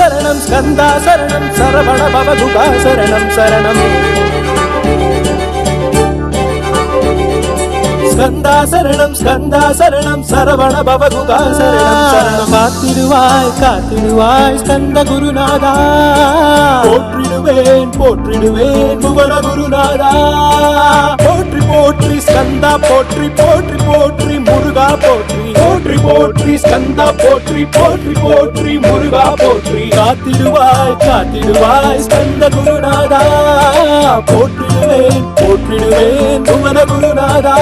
சரணம் ஸ்கந்தா சரணம் சரவண பவகுகா சரணம் சரணம் ஸ்கந்தா சரணம் சரவண பவகுகா சரணம் சரணம் காத்திடுவாய் காத்திடுவாய் ஸ்கந்த குருநாதா போற்றிடுவேன் போற்றிடுவேன் புவன குருநாதா போற்றி போற்றி ஸ்கந்தா போற்றி போற்றி போற்றி முருகா போற்றி போற்றி போற்றி ஸ்கந்தா போற்றி போற்றி போற்றி முருகா போற்றி காத்திடுவாய் காத்திடுவாய் ஸ்கந்த குருநாதா போற்றிடுவேன் போற்றிடுவேன் புவன குருநாதா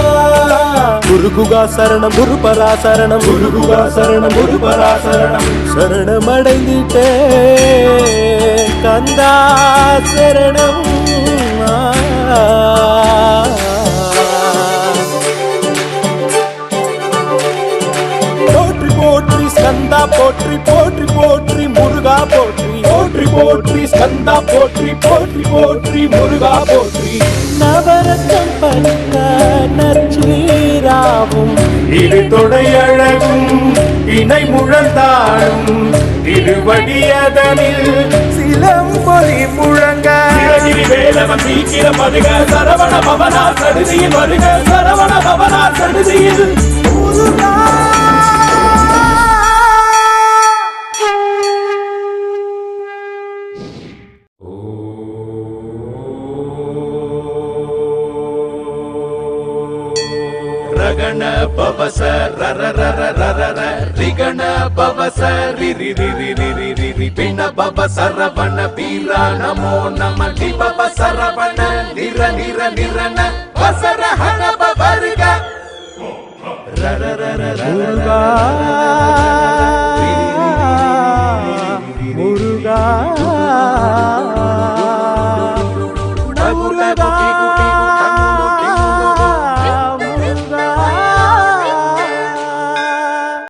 குருகுகா சரணம் குருபரா சரணம் குருகுகா சரணம் குருபரா சரணம் சரணமடைந்திட்டே கந்தா சரணம் போற்றி போற்றி ஸ்கந்தா போற்றி போற்றி போற்றி முருகா போற்றி போற்றி போற்றி ஸ்கந்தா போற்றி போற்றி போற்றி முருகா போற்றி நவரத்தம் பலித்த நற்சீராவும் இரு தொடையழகும் இணை முழந்தாடும் திருவடியதனில் சிலம்பொலி முழங்க வேலவன் சீக்கிரம் வருக சரவண பவனா சடுதியில் வருக சரவண பவனா சடுதியில் ரகண பவச ரர ரர ரர ர ரிகண பவச ரிரி ரிரி ரிரி ரிரி பிண பவ சரவண வீரா நமோ நம தி பவ சரவண நிர நிர நிரன வசர ஹன பவர்க ரர ரர முருகா முருகா முருகா